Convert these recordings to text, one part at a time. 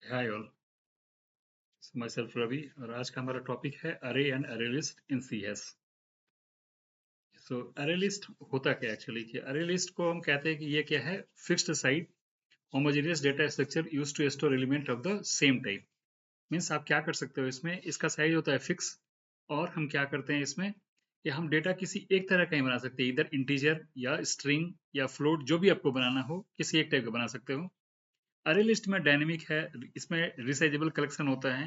हाय all, myself Ravi और आज का हमारा टॉपिक है अरे एंड अरे लिस्ट इन सीएस। सो अरे लिस्ट होता क्या एक्चुअली कि अरे लिस्ट को हम कहते हैं कि ये क्या है, fixed size homogeneous data structure use to store element of the same type. Means आप क्या कर सकते हो, इसमें इसका साइज होता है फिक्स। और हम क्या करते हैं इसमें कि हम डेटा किसी एक तरह का ही बना सकते हैं, इधर इंटीजर या स्ट्रिंग या फ्लोट, जो भी आपको बनाना हो किसी एक टाइप का बना सकते हो। अरे लिस्ट में डायनेमिक है, इसमें रिसाइजेबल कलेक्शन होता है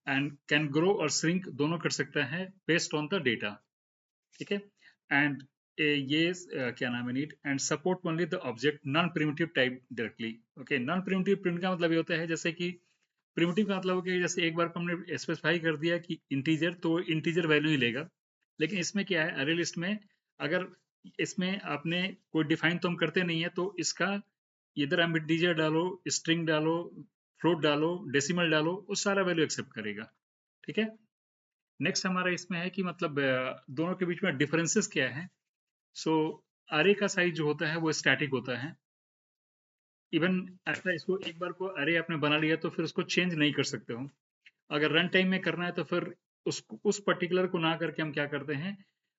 एंड कैन ग्रो और श्रिंक दोनों कर सकता है बेस्ड ऑन द डेटा। ठीक है। एंड ये क्या नाम है, need and support only the object non primitive type directly. Okay, non primitive print का मतलब ये होता है जैसे कि प्रिमिटिव का मतलब कि जैसे एक बार को हमने स्पेसिफाई कर दिया कि इंटीजर, तो इंटीजर वैल्यू ही लेगा। लेकिन इसमें क्या है, अरे लिस्ट में अगर इसमें आपने कोई डिफाइन तो हम करते नहीं है, तो इसका इधर आप इंटीजर डालो, स्ट्रिंग डालो, फ्लोट डालो, डेसिमल डालो, वो सारा वैल्यू एक्सेप्ट करेगा। ठीक है। नेक्स्ट हमारा इसमें है कि मतलब दोनों के बीच में डिफरेंसेस क्या है। सो अरे का साइज जो होता है वो स्टैटिक होता है। इवन ऐसा, इसको एक बार को अरे आपने बना लिया तो फिर उसको चेंज नहीं कर सकते हो। अगर रन टाइम में करना है तो फिर उस पर्टिकुलर को ना करके हम क्या करते हैं,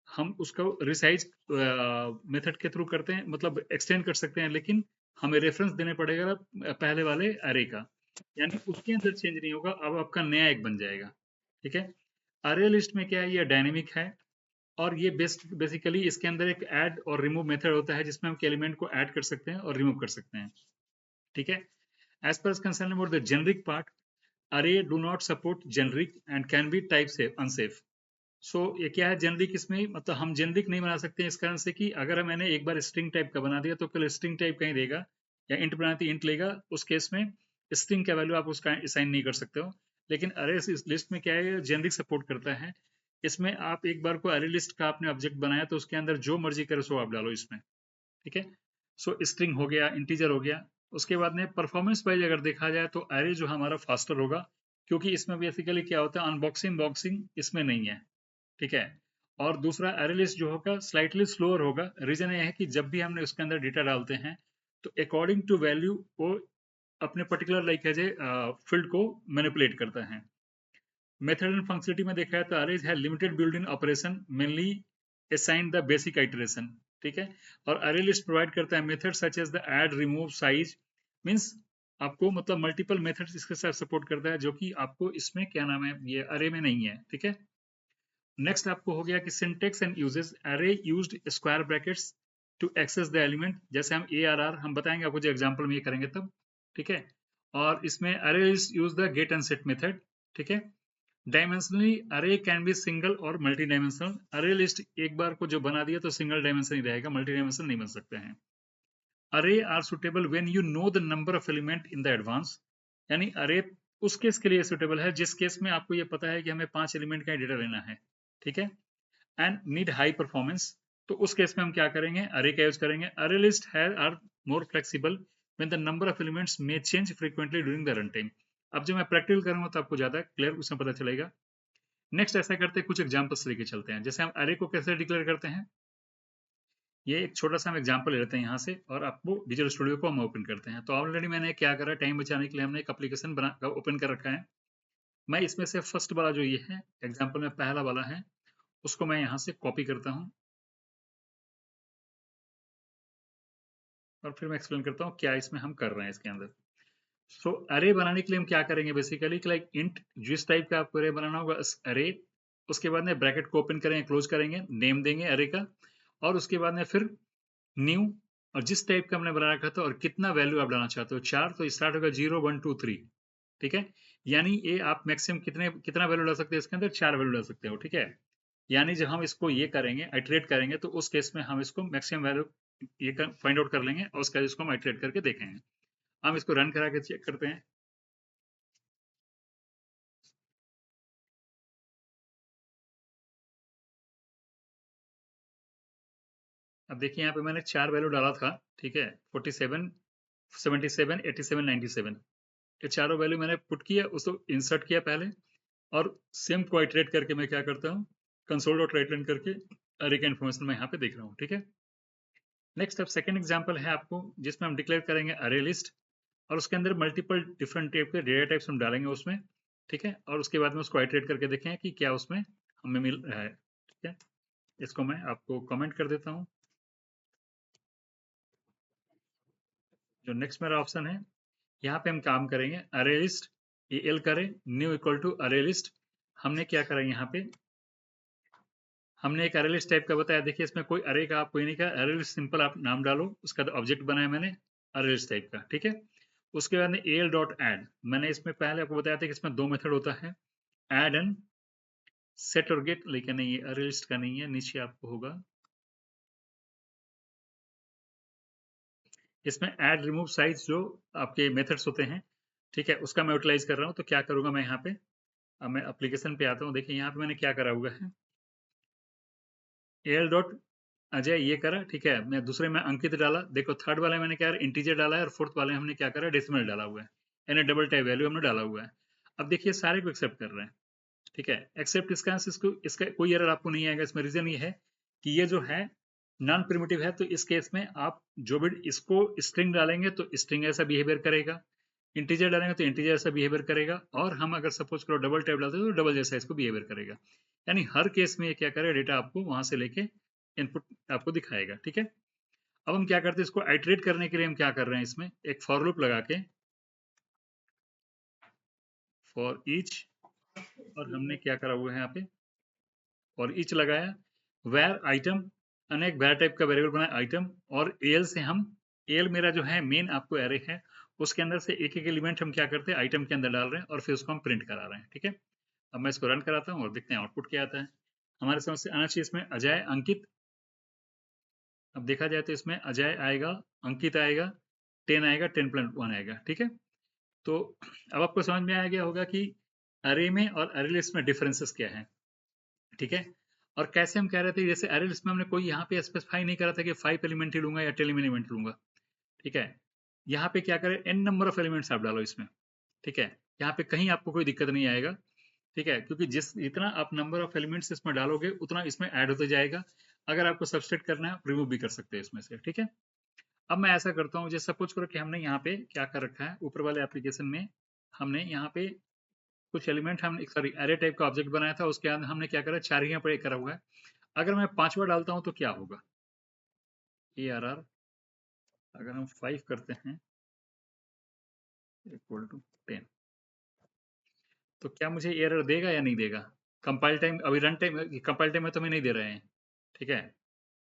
हम उसको रिसाइज मेथड के थ्रू करते हैं, मतलब एक्सटेंड कर सकते हैं, लेकिन हमें रेफरेंस देने पड़ेगा पहले वाले अरे का। यानी उसके अंदर चेंज नहीं होगा, अब आपका नया एक बन जाएगा। ठीक है। अरे लिस्ट में क्या है, ये डायनेमिक है। और ये बेसिकली इसके अंदर एक ऐड और रिमूव मेथड होता है, जिसमें हम एलिमेंट को ऐड कर सकते हैं और रिमूव कर सकते हैं। ठीक है। As per concern about the generic part, array do not support generic and can be type safe unsafe. So ये क्या है, जेनरिक इसमें मतलब हम जेनरिक नहीं बना सकते इस कारण से कि अगर मैंने एक बार स्ट्रिंग टाइप का बना दिया तो कल स्ट्रिंग टाइप का ही देगा, या इंट बनाती इंट लेगा। उस केस में स्ट्रिंग का वैल्यू आप उसका असाइन नहीं कर सकते हो। लेकिन अरे इस लिस्ट में क्या है, जेनरिक सपोर्ट करता है। इसमें आप एक बार को अरे लिस्ट का आपने ऑब्जेक्ट बनाया तो उसके अंदर जो मर्जी करे सो आप डालो इसमें। ठीक है। सो स्ट्रिंग हो गया, इंटीजर हो गया। उसके बाद में परफॉर्मेंस वाइज अगर देखा जाए तो अरे जो हमारा फास्टर होगा, क्योंकि इसमें बेसिकली क्या होता है, अनबॉक्सिंग बॉक्सिंग इसमें नहीं है। ठीक है। और दूसरा अरे लिस्ट जो होगा स्लाइटली स्लोअर होगा। रीजन ये है कि जब भी हमने उसके अंदर डेटा डालते हैं तो अकॉर्डिंग टू वैल्यू वो अपने particular like as a field को मैनिपुलेट करता है। मेथड एंड फंक्शनलिटी में देखा है तो अरेज है limited build in operation, mainly assign the basic iteration. ठीक है। और अरे लिस्ट प्रोवाइड करता है method such as the add, remove, size. Means आपको मतलब मल्टीपल मेथड्स इसके साथ सपोर्ट करता है, जो कि आपको इसमें क्या नाम है, ये अरे में नहीं है। ठीक है। नेक्स्ट आपको हो गया कि syntax and uses, array used square brackets to access the element. जैसे हम ए आर आर हम बताएंगे आपको, जो एग्जांपल में ये करेंगे तब। ठीक है। और इसमें array use the get and set method. ठीक है। Dimensionally array can be single और मल्टी डायमेंशनल। अरे लिस्ट एक बार को जो बना दिया तो सिंगल डायमेंशन ही रहेगा, मल्टी डायमेंशन नहीं बन सकते हैं। Array are suitable when you know the number of element in the advance. यानी अरे उस केस के लिए सुटेबल है जिस केस में आपको ये पता है कि हमें 5 एलिमेंट का डेटा लेना है। ठीक है। एंड नीड हाई परफॉर्मेंस, तो उस केस में हम क्या करेंगे, अरे का यूज करेंगे। अरे लिस्ट है are more flexible when the number of elements may change frequently during the run time. अब जब मैं प्रैक्टिकल करूंगा तो आपको ज्यादा क्लियर उसमें पता चलेगा। नेक्स्ट ऐसा करते हैं, कुछ एग्जांपल्स लेके चलते हैं। जैसे हम अरे को कैसे डिक्लेयर करते हैं, ये एक छोटा सा हम एग्जांपल ले लेते हैं यहाँ से, और आपको विजुअल स्टूडियो को हम ओपन करते हैं। तो ऑलरेडी मैंने क्या करा, टाइम बचाने के लिए हमने एक एप्लीकेशन बना ओपन कर रखा है। मैं इसमें से फर्स्ट वाला जो ये है एग्जाम्पल में पहला वाला है, उसको मैं यहाँ से कॉपी करता हूँ और फिर मैं एक्सप्लेन करता हूँ क्या इसमें हम कर रहे हैं इसके अंदर। सो अरे बनाने के लिए हम क्या करेंगे, बेसिकली लाइक इंट, जिस टाइप का आपको अरे बनाना होगा अरे। उसके बाद में ब्रैकेट को ओपन करेंगे, क्लोज करेंगे, नेम देंगे अरे का। और उसके बाद में फिर न्यू, और जिस टाइप का हमने बना रखा था और कितना वैल्यू आप डालना चाहते हो, 4, तो स्टार्ट होगा 0 1 2 3। ठीक है। यानी ये आप मैक्सिमम कितना वैल्यू डाल सकते हैं इसके अंदर, 4 वैल्यू डाल सकते हो। ठीक है। यानी जब हम इसको ये करेंगे आइटरेट करेंगे तो उस केस में हम इसको मैक्सिमम वैल्यू ये फाइंड आउट कर लेंगे, और उसका इसको हम आइटरेट करके देखेंगे। हम इसको रन करा के चेक करते हैं। अब देखिए यहाँ पे मैंने 4 वैल्यू डाला था। ठीक है। 47, 77, 87, 97, ये चारों वैल्यू मैंने पुट किया, उसको इंसर्ट किया पहले। और सेम को आइटरेट करके मैं क्या करता हूँ, कंसोल डॉट राइट रन करके अरे का इन्फॉर्मेशन मैं यहाँ पे देख रहा हूँ। ठीक है। नेक्स्ट अब सेकंड एग्जांपल है आपको, जिसमें हम डिक्लेयर करेंगे अरे लिस्ट। और उसके अंदर मल्टीपल डिफरेंट टाइप के डेटा टाइप्स हम डालेंगे उसमें, ठीक है, और उसके बाद में उसको आइटरेट करके देखें कि क्या उसमें हमें मिल रहा है, ठीक है। इसको मैं आपको कमेंट कर देता हूँ। जो नेक्स्ट मेरा ऑप्शन है, यहाँ पे हम काम करेंगे अरे लिस्ट, एल करें न्यू इक्वल टू अरे लिस्ट। हमने क्या करा यहाँ पे, हमने एक अरे लिस्ट टाइप का बताया, देखिए इसमें कोई अरे का आप कोई नहीं कहा, अरे लिस्ट सिंपल आप नाम डालो, उसका ऑब्जेक्ट बनाया मैंने अरे लिस्ट टाइप का, ठीक है। उसके बाद में एल डॉट एड, मैंने इसमें पहले आपको बताया था कि इसमें दो मेथड होता है, एड एंड सेट और गेट, लेकिन नहीं ये अरे लिस्ट का नहीं है, नीचे आपको होगा इसमें ऐड रिमूव साइज, जो आपके मेथड्स होते हैं, ठीक है, उसका मैं यूटिलाइज कर रहा हूँ। तो क्या करूंगा मैं यहाँ पे, अब मैं एप्लीकेशन पे आता हूँ, देखिए यहाँ पे मैंने क्या करा हुआ है, एल डॉट अजय ये करा, ठीक है, मैं दूसरे में अंकित डाला, देखो थर्ड वाले मैंने क्या इंटीजर डाला है, और फोर्थ वाले हमने क्या करा डेसिमल डाला हुआ है, यानी डबल टाइप वैल्यू हमने डाला हुआ है। अब देखिए सारे को एक्सेप्ट कर रहे हैं, ठीक है, एक्सेप्ट इसको इसका कोई एरर आपको नहीं आएगा। इसमें रीजन ये है कि ये जो है नॉन प्रिमिटिव है, तो इस केस में आप जो भी इसको स्ट्रिंग डालेंगे तो स्ट्रिंग ऐसा बिहेवियर करेगा, इंटीजर डालेंगे तो इंटीजर ऐसा बिहेवियर करेगा, और हम अगर सपोज करो डबल टाइप डालते हैं तो डबल जैसा इसको बिहेवियर करेगा। यानी हर केस में ये क्या करेगा, डेटा आपको वहां से लेके इनपुट आपको दिखाएगा, ठीक है। अब हम क्या करते हैं, इसको आइटरेट करने के लिए हम क्या कर रहे हैं, इसमें एक फॉर लूप लगा के, फॉर ईच, और हमने क्या करा हुआ है यहाँ पे, और ईच लगाया, वेर आइटम, अनेक वेर टाइप का वेरिएबल बनाया आइटम, और एल से हम, एल मेरा जो है मेन आपको एरे है, उसके अंदर से एक एक एलिमेंट हम क्या करते हैं आइटम के अंदर डाल रहे हैं, और फिर उसको हम प्रिंट करा रहे हैं, ठीक है। अब मैं इसको रन कराता हूँ और देखते हैं आउटपुट क्या आता है। हमारे समझ से आना चाहिए इसमें अजय अंकित, अब देखा जाए तो इसमें अजय आएगा, अंकित आएगा, 10 आएगा, 10+1 आएगा, ठीक है। तो अब आपको समझ में आ गया होगा कि अरे में और अरे लिस्ट में डिफरेंसेस क्या है, ठीक है। और कैसे हम कह रहे थे, जैसे अरे लिस्ट में हमने कोई यहाँ पे स्पेसिफाई नहीं करा था कि 5 एलिमेंट ही लूंगा या 10 एलिमेंट लूंगा, ठीक है। यहाँ पे क्या करें, एन नंबर ऑफ एलिमेंट्स आप डालो इसमें, ठीक है, यहाँ पे कहीं आपको कोई दिक्कत नहीं आएगा, ठीक है, क्योंकि जितना आप नंबर ऑफ एलिमेंट्स इसमें डालोगे उतना इसमें ऐड होते जाएगा। अगर आपको सबसेट करना है रिमूव भी कर सकते हैं इसमें से, ठीक है। अब मैं ऐसा करता हूँ, जैसे सपोज करो कि हमने यहाँ पे क्या कर रखा है, ऊपर वाले एप्लीकेशन में हमने यहाँ पे कुछ एलिमेंट, हम सॉरी एरे टाइप का ऑब्जेक्ट बनाया था, उसके अंदर हमने क्या करा, 4 यहाँ पर करा हुआ है। अगर मैं 5वां डालता हूँ तो क्या होगा, ए आर आर, अगर हम 5 करते हैं इक्वल टू 10, तो क्या मुझे एरर देगा या नहीं देगा। कंपाइल टाइम, अभी रन टाइम, कंपाइल टाइम में तो हमें नहीं दे रहे हैं, ठीक है।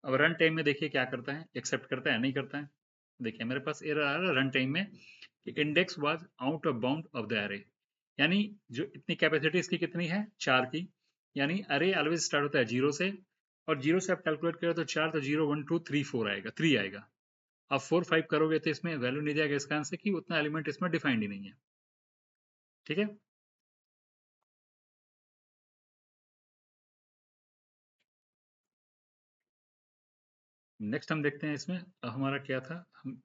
अब रन टाइम में देखिए क्या करता है, एक्सेप्ट करता है नहीं करता है। देखिए मेरे पास एरर आ रहा है रन टाइम में कि index was out of bound of the अरे, यानी जो इतनी कैपेसिटी इसकी कितनी है 4 की, यानी अरे ऑलवेज स्टार्ट होता है 0 से, और 0 से आप कैलकुलेट करें तो 4, तो 0 1 2 3 4 आएगा, 3 आएगा। आप 4 5 करोगे तो इसमें वैल्यू नहीं जाएगा, इसका आंसर कि उतना एलिमेंट इसमें डिफाइंड ही नहीं है, ठीक है। नेक्स्ट हम देखते हैं इसमें हमारा क्या था, हम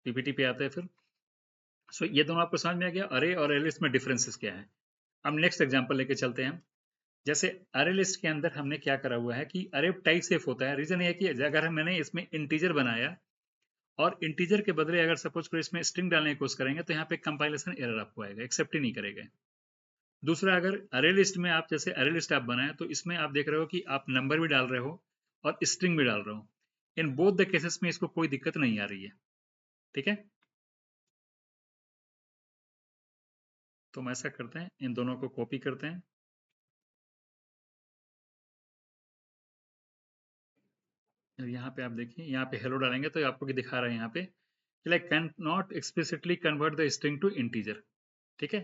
पीपीटी पे आते हैं फिर। सो ये दोनों आपको समझ में आ गया, अरे और अरे लिस्ट में डिफरेंसेस क्या है। अब नेक्स्ट एग्जांपल लेके चलते हैं हम। जैसे अरे लिस्ट के अंदर हमने क्या करा हुआ है कि अरे टाइप सेफ होता है, रीजन ये है कि अगर मैंने इसमें इंटीजर बनाया और इंटीजर के बदले अगर सपोज करो इसमें स्ट्रिंग डालने की कोशिश करेंगे तो यहाँ पे कंपाइलेशन एरर आपको आएगा, एक्सेप्ट ही नहीं करेगा। दूसरा, अगर अरे लिस्ट में आप जैसे अरे लिस्ट आप बनाए तो इसमें आप देख रहे हो कि आप नंबर भी डाल रहे हो और स्ट्रिंग भी डाल रहे हो, इन बोथ द केसेस में इसको कोई दिक्कत नहीं आ रही है, ठीक है। तो हम ऐसा करते हैं, इन दोनों को कॉपी करते हैं, यहाँ पे आप देखिए, यहाँ पे हेलो डालेंगे तो आपको दिखा रहा है यहाँ पे like can not explicitly convert the string to integer, ठीक है।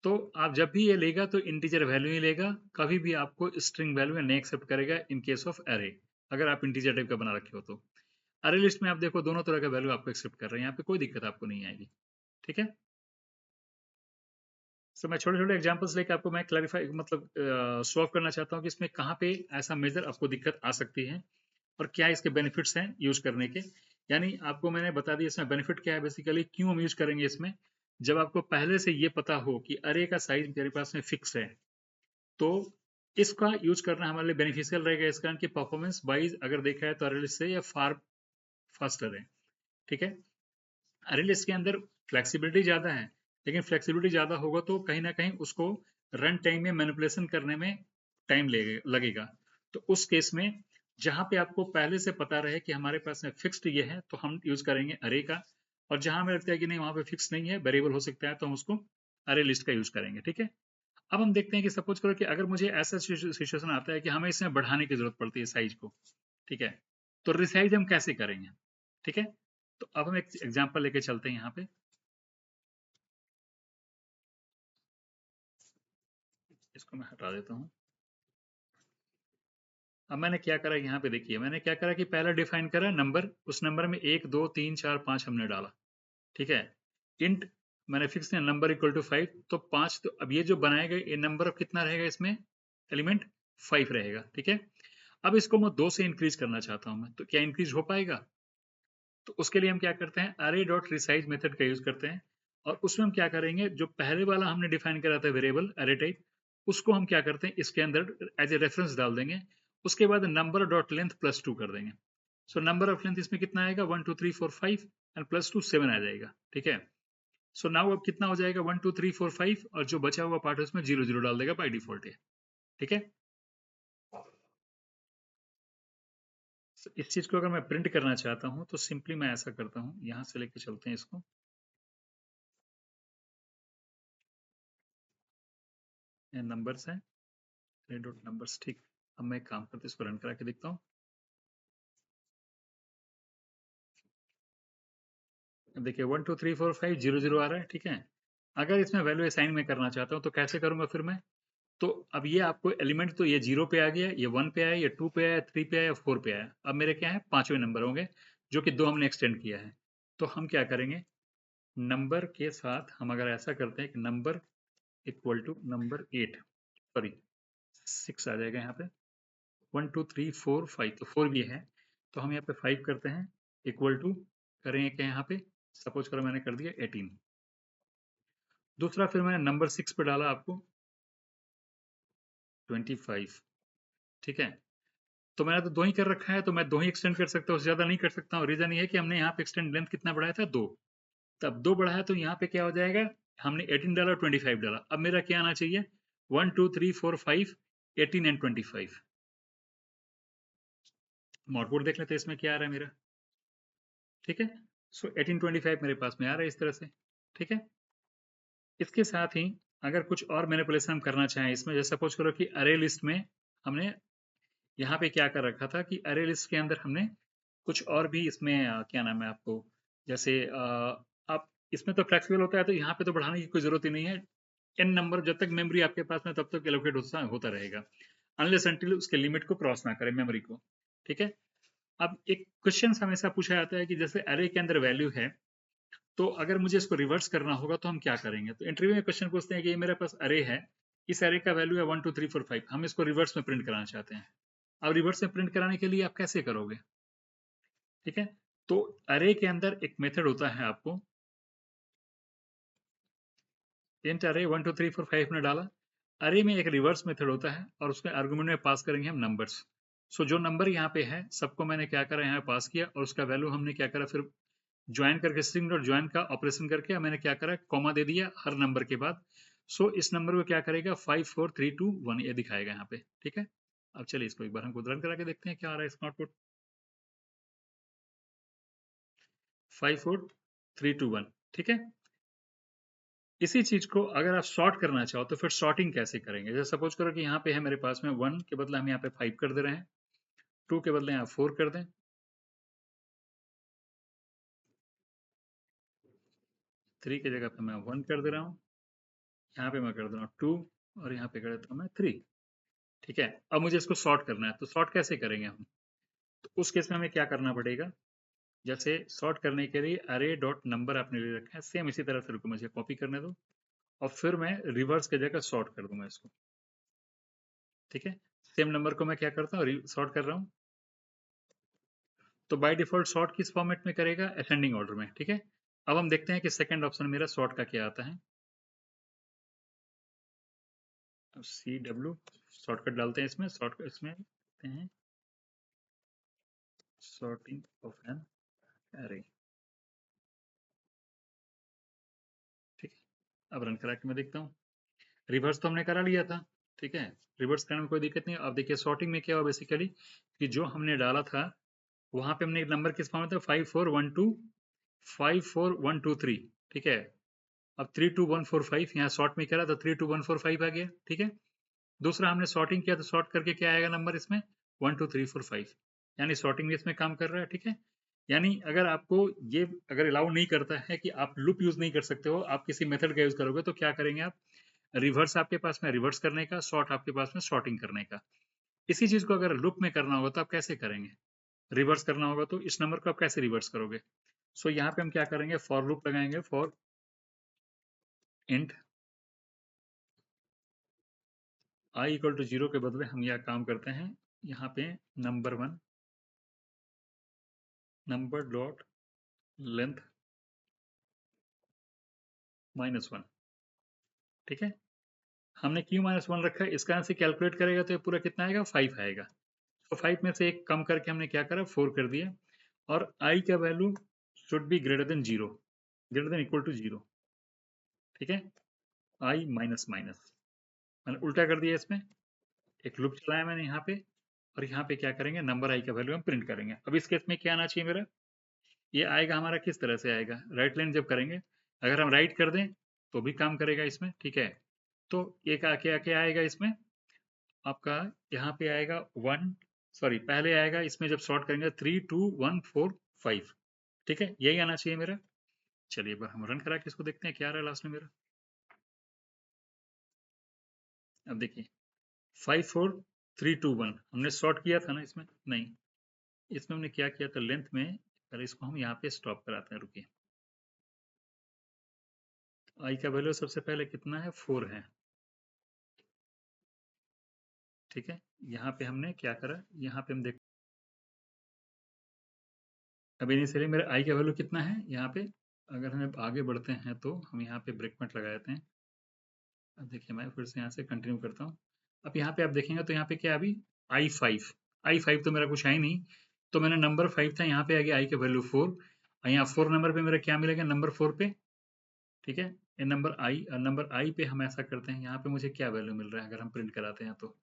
तो आप जब भी ये लेगा तो इंटीजर वैल्यू ही लेगा, कभी भी आपको स्ट्रिंग वैल्यू नहीं एक्सेप्ट करेगा इन केस ऑफ एरे, अगर आप इंटीजर टाइप का बना रखे हो तो। अरे लिस्ट में आप देखो दोनों तरह का वैल्यू आपको एक्सेप्ट कर रहे हैं, यहाँ पे कोई दिक्कत आपको नहीं आएगी, ठीक है। सो मैं छोटे छोटे एग्जांपल्स लेके आपको मैं क्लैरिफाई मतलब सॉल्व करना चाहता हूँ कि इसमें कहाँ पे ऐसा मेजर आपको दिक्कत आ सकती है और क्या इसके बेनिफिट्स हैं यूज करने के। यानी आपको मैंने बता दिया इसमें बेनिफिट क्या है, बेसिकली क्यों हम यूज करेंगे इसमें। जब आपको पहले से ये पता हो कि अरे का साइज मेरे पास में फिक्स है, तो इसका यूज करना हमारे लिए बेनिफिशियल रहेगा, इस कारण की परफॉर्मेंस वाइज अगर देखा है तो अरे लिस्ट से या फार फास्टर है, ठीक है। अरे लिस्ट के अंदर फ्लेक्सिबिलिटी ज़्यादा है, लेकिन फ्लेक्सिबिलिटी ज़्यादा होगा तो कहीं ना कहीं उसको रन टाइम में मैनिपुलेशन करने में टाइम लगेगा। तो उस केस में जहां पे आपको पहले से पता रहे कि हमारे पास में फिक्स्ड ये है तो हम यूज करेंगे अरे का, और जहां हमें लगता है कि नहीं वहां पे फिक्स नहीं है, वेरिएबल हो सकता है, तो हम उसको अरे लिस्ट का यूज करेंगे। ठीक है। अब हम देखते हैं कि सपोज करो कि अगर मुझे ऐसा सिचुएशन आता है कि हमें इसमें बढ़ाने की जरूरत पड़ती है साइज को। ठीक है। तो रिसाइज हम कैसे करेंगे? ठीक है। तो अब हम एक एग्जांपल लेके चलते हैं यहाँ पे। इसको मैं हटा देता हूँ। अब मैंने क्या करा यहाँ पे देखिए, मैंने क्या करा कि पहला डिफाइन करा नंबर, उस नंबर में 1 2 3 4 5 हमने डाला। ठीक है। इंट मैंने फिक्स किया नंबर इक्वल टू 5, तो 5, तो अब ये जो बनाएगा ये नंबर अब कितना रहेगा इसमें, एलिमेंट 5 रहेगा। ठीक है। अब इसको मैं 2 से इंक्रीज करना चाहता हूँ मैं, तो क्या इंक्रीज हो पाएगा? तो उसके लिए हम क्या करते हैं, अरे डॉट रिसाइज मेथड का यूज करते हैं। और उसमें हम क्या करेंगे, जो पहले वाला हमने डिफाइन करा था वेरिएबल अरे टाइप, उसको हम क्या करते हैं इसके अंदर एज ए रेफरेंस डाल देंगे। उसके बाद नंबर डॉट लेंथ +2 कर देंगे। सो नंबर ऑफ लेंथ इसमें कितना आएगा, 1 2 3 4 5 एंड +2 7 आ जाएगा। ठीक है। सो नाउ अब कितना हो जाएगा, 1 2 3 4 5, और जो बचा हुआ पार्ट है उसमें 0 0 डाल देगा बाई डिफॉल्ट है। ठीक है। So, इस चीज को अगर मैं प्रिंट करना चाहता हूँ तो सिंपली मैं ऐसा करता हूँ, यहाँ से लेके चलते हैं इसको। नंबर्स है, डॉट नंबर्स। ठीक। अब मैं एक काम करते हैं, इसको रन करा के देखता हूँ। अब देखिए 1 2 3 4 5 0 0 आ रहा है। ठीक है। अगर इसमें वैल्यू असाइन में करना चाहता हूँ तो कैसे करूंगा फिर मैं? तो अब ये आपको एलिमेंट, तो ये 0 पे आ गया, ये 1 पे आया, ये 2 पे आया, 3 पे आया, 4 पे आया। अब मेरे क्या है, पांचवें नंबर होंगे, जो कि 2 हमने एक्सटेंड किया है। तो हम क्या करेंगे, नंबर के साथ हम अगर ऐसा करते हैं कि number equal to number 8, sorry 6 आ जाएगा यहाँ पे। 1 2 3 4 5, तो 4 भी है, तो हम यहाँ पे 5 करते हैं, इक्वल टू करेंगे क्या यहाँ पे, सपोज करो मैंने कर दिया 18। दूसरा फिर मैंने नंबर 6 पे डाला आपको 25। ठीक है। तो मैंने तो 2 ही कर रखा है, तो मैं 2 ही एक्सटेंड कर सकता हूँ, उससे ज्यादा नहीं कर सकता हूँ। रीजन ये है कि हमने यहाँ पे एक्सटेंड लेंथ कितना बढ़ाया था, 2। तब 2 बढ़ाया तो यहाँ पे क्या हो जाएगा, हमने 18 डाला, 25 डाला। अब मेरा क्या आना चाहिए, 1 2 3 4 5, 18 एंड 25। आउटपुट देख लेते हैं इसमें क्या आ रहा है मेरा। ठीक है। सो 18 25 मेरे पास में आ रहा है इस तरह से। ठीक है। इसके साथ ही अगर कुछ और मैनिपुलेशन हम करना चाहें इसमें, जैसे सपोज करो कि अरे लिस्ट में हमने यहाँ पे क्या कर रखा था कि अरे लिस्ट के अंदर हमने कुछ और भी इसमें क्या नाम है आपको, जैसे आप इसमें तो फ्लेक्सिबल होता है, तो यहाँ पे तो बढ़ाने की कोई जरूरत ही नहीं है। एन नंबर जब तक मेमोरी आपके पास में तब तक एलोकेट होता रहेगा, अनलेस अनटिल उसके लिमिट को क्रॉस ना करे मेमोरी को। ठीक है। अब एक क्वेश्चन हमेशा पूछा जाता है कि जैसे अरे के अंदर वैल्यू है, तो अगर मुझे इसको रिवर्स करना होगा तो हम क्या करेंगे? तो इंटरव्यू में क्वेश्चन पूछते हैं कि ये मेरे पास अरे है, इस अरे का वैल्यू है 1 2 3 4 5, हम इसको रिवर्स में प्रिंट कराना चाहते हैं। अब रिवर्स में प्रिंट कराने के लिए आप कैसे करोगे? ठीक है। तो अरे के अंदर एक मेथड होता है आपको, इंट अरे 1 2 3 4 5 में डाला। अरे में एक रिवर्स मेथड होता है और उसके आर्गुमेंट में पास करेंगे हम नंबर्स। सो जो नंबर यहाँ पे है सबको मैंने क्या करा, यहाँ पास किया, और उसका वैल्यू हमने क्या करा, फिर ज्वाइन करके स्ट्रिंग डॉट ज्वाइन का ऑपरेशन करके मैंने क्या करा, कॉमा दे दिया हर नंबर के बाद। सो इस नंबर को क्या करेगा, 5 4 3 2 1 ये दिखाएगा यहाँ पे। ठीक है। अब चलिए इसको एक बार हम रन करा के देखते हैं क्या आ रहा है इसका आउटपुट। 5 4 3 2 1। ठीक है। इसी चीज को अगर आप सॉर्ट करना चाहो तो फिर सॉर्टिंग कैसे करेंगे, जैसे सपोज करो कि यहाँ पे है मेरे पास में 1 के बदले हम यहाँ पे 5 कर दे रहे हैं, 2 के बदले यहाँ 4 कर दें, 3 की जगह पे मैं 1 कर दे रहा हूँ, यहाँ पे मैं कर दे रहा हूँ 2, और यहाँ पे कर देता हूँ मैं 3। ठीक है। अब मुझे इसको सॉर्ट करना है, तो सॉर्ट कैसे करेंगे हम? तो उस केस में हमें क्या करना पड़ेगा, जैसे सॉर्ट करने के लिए अरे डॉट नंबर आपने ले रखा है, सेम इसी तरह से, रुको मुझे कॉपी करने दो, और फिर मैं रिवर्स की जगह सॉर्ट कर दूंगा इसको। ठीक है। सेम नंबर को मैं क्या करता हूँ, सॉर्ट कर रहा हूँ। तो बाय डिफॉल्ट सॉर्ट किस फॉर्मेट में करेगा, असेंडिंग ऑर्डर में। ठीक है। अब हम देखते हैं कि सेकंड ऑप्शन मेरा सॉर्ट का क्या आता है। CW शॉर्टकट डालते हैं इसमें, शॉर्टकट इसमें देखते हैं, सॉर्टिंग ऑफ एन एरे। अब रन करा के मैं देखता हूँ। रिवर्स तो हमने करा लिया था, ठीक है, रिवर्स करने में कोई दिक्कत नहीं है। अब देखिए सॉर्टिंग में क्या हुआ बेसिकली कि जो हमने डाला था वहां पे हमने एक नंबर किस फॉर्म में था, 54123, ठीक है। अब 32145 यहाँ शॉर्ट में करा तो 32145 आ गया, ठीक है। दूसरा हमने सॉर्टिंग किया तो सॉर्ट करके क्या आएगा नंबर इसमें 12345, यानी सॉर्टिंग भी इसमें काम कर रहा है, ठीक है। यानी अगर आपको ये अगर अलाउ नहीं करता है कि आप लूप यूज नहीं कर सकते हो, आप किसी मेथड का यूज करोगे तो क्या करेंगे आप, रिवर्स आपके पास में रिवर्स करने का, शॉर्ट आपके पास में शॉर्टिंग करने का। इसी चीज को अगर लूप में करना होगा तो आप कैसे करेंगे, रिवर्स करना होगा तो इस नंबर को आप कैसे रिवर्स करोगे। सो यहाँ पे हम क्या करेंगे, फॉर लूप लगाएंगे, for int I equal to 0 के बदले हम यह काम करते हैं, यहाँ पे नंबर 1 नंबर डॉट लेंथ -1, ठीक है। हमने क्यू -1 रखा है, इसका से कैलकुलेट करेगा तो ये पूरा कितना आएगा, 5 आएगा। तो 5 में से एक कम करके हमने क्या करा, 4 कर दिया। और आई का value should be greater than 0, greater than equal to 0, ठीक है। आई माइनस माइनस मैंने उल्टा कर दिया, इसमें एक लूप चलाया मैंने यहाँ पे, और यहाँ पे क्या करेंगे, नंबर आई का वैल्यू हम प्रिंट करेंगे। अब इस केस में क्या आना चाहिए मेरा, ये आएगा हमारा किस तरह से आएगा, राइट लाइन जब करेंगे, अगर हम राइट कर दें तो भी काम करेगा इसमें, ठीक है। तो एक आके आके आएगा इसमें आपका, यहाँ पे आएगा 1, सॉरी पहले आएगा इसमें जब शॉर्ट करेंगे 32145, ठीक है, यही आना चाहिए मेरा। चलिए एक बार हम रन करा के इसको देखते हैं क्या रहा लास्ट में मेरा। अब देखिए 54321 हमने शॉर्ट किया था ना इसमें, नहीं इसमें हमने क्या किया था लेंथ में, पहले इसको हम यहाँ पे स्टॉप कराते हैं, रुकिए। आई का वैल्यू सबसे पहले कितना है, 4 है, ठीक है। यहाँ पे हमने क्या करा, यहाँ पे हम देख, अब इनिशियली मेरे आई का वैल्यू कितना है यहाँ पे, अगर हमें आगे बढ़ते हैं तो हम यहाँ पे ब्रेक पॉइंट लगा देते हैं। अब देखिए मैं फिर से यहाँ से कंटिन्यू करता हूँ। अब यहाँ पे आप देखेंगे तो यहाँ पे क्या अभी आई फाइव तो मेरा कुछ है ही नहीं, तो मैंने नंबर 5 था, यहाँ पे आ गया आई का वैल्यू 4, और यहाँ 4 नंबर पे मेरा क्या मिलेगा, नंबर 4 पे, ठीक है। ये नंबर आई पे हम ऐसा करते हैं, यहाँ पे मुझे क्या वैल्यू मिल रहा है अगर हम प्रिंट कराते हैं तो,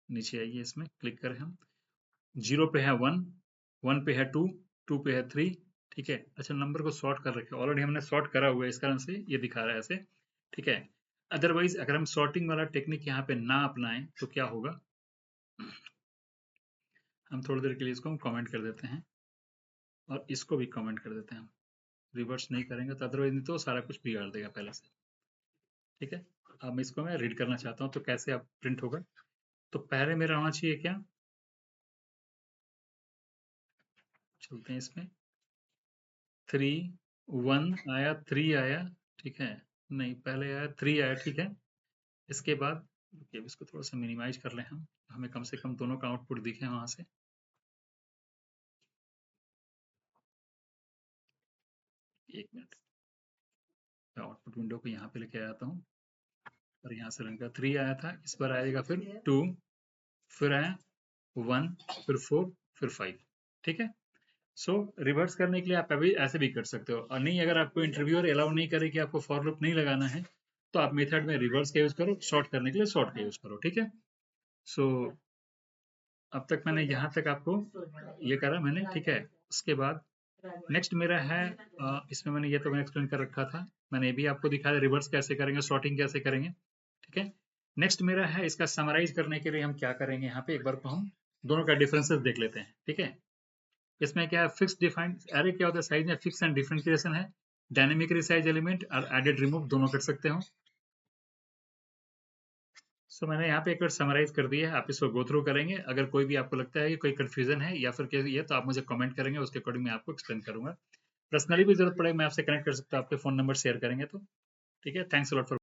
नीचे आइए इसमें क्लिक करें हम, 0 पे है 1, 1 पे है 2, 2 पे है 3, ठीक है। अच्छा नंबर को सॉर्ट कर रखे, ऑलरेडी हमने सॉर्ट करा हुआ है, इस कारण से ये दिखा रहा है ऐसे, ठीक है। अदरवाइज अगर हम सॉर्टिंग वाला टेक्निक यहाँ पे ना अपनाएं तो क्या होगा, हम थोड़ी देर के लिए इसको हम कमेंट कर देते हैं और इसको भी कमेंट कर देते हैं, रिवर्स नहीं करेंगे तो अदरवाइज नहीं तो सारा कुछ बिगाड़ देगा पहले से, ठीक है। अब इसको मैं रीड करना चाहता हूँ तो कैसे अब प्रिंट होगा, तो पहले मेरा होना चाहिए क्या, चलते हैं इसमें, 3 1 आया, 3 आया, ठीक है, नहीं पहले आया 3 आया, ठीक है। इसके बाद रुकिए, इसको थोड़ा सा मिनिमाइज कर लें हम, हमें कम से कम दोनों का आउटपुट दिखे वहां से। एक मिनट, आउटपुट विंडो को यहाँ पे लेके आता हूँ, और यहाँ से रन का 3 आया था, इस बार आएगा फिर 2, फिर आया 1, फिर 4, फिर 5, ठीक है। सो रिवर्स करने के लिए आप अभी ऐसे भी कर सकते हो, और नहीं अगर आपको इंटरव्यूअर अलाउ नहीं करे कि आपको फॉर लूप नहीं लगाना है तो आप मेथड में रिवर्स का यूज करो, शॉर्ट करने के लिए शॉर्ट का यूज करो, ठीक है। सो अब तक मैंने यहाँ तक आपको ये करा मैंने, ठीक है। उसके बाद नेक्स्ट मेरा है, इसमें मैंने ये तो मैंने एक्सप्लेन कर रखा था, मैंने ये भी आपको दिखाया रिवर्स कैसे करेंगे, सॉर्टिंग कैसे करेंगे, ठीक है। नेक्स्ट मेरा है इसका समराइज करने के लिए हम क्या करेंगे, यहाँ पे एक बार को हम दोनों का डिफरेंसेस देख लेते हैं, ठीक है। इसमें क्या है, फिक्स डिफाइंड एरे क्या होता है, साइज में फिक्स एंड डिफरेंशिएशन है, डायनेमिक रिसाइज एलिमेंट और एडेड रिमूव दोनों कर सकते हो। सो मैंने यहाँ पे एक बार समराइज कर दिया है, आप इसको गो थ्रू करेंगे, अगर कोई भी आपको लगता है कि कोई कंफ्यूजन है या फिर क्या ये, तो आप मुझे कमेंट करेंगे, उसके अकॉर्डिंग मैं आपको एक्सप्लेन करूंगा। पर्सनली भी जरूरत पड़े मैं आपसे कनेक्ट कर सकता हूँ, आपके फोन नंबर शेयर करेंगे तो, ठीक है। Thanks a lot for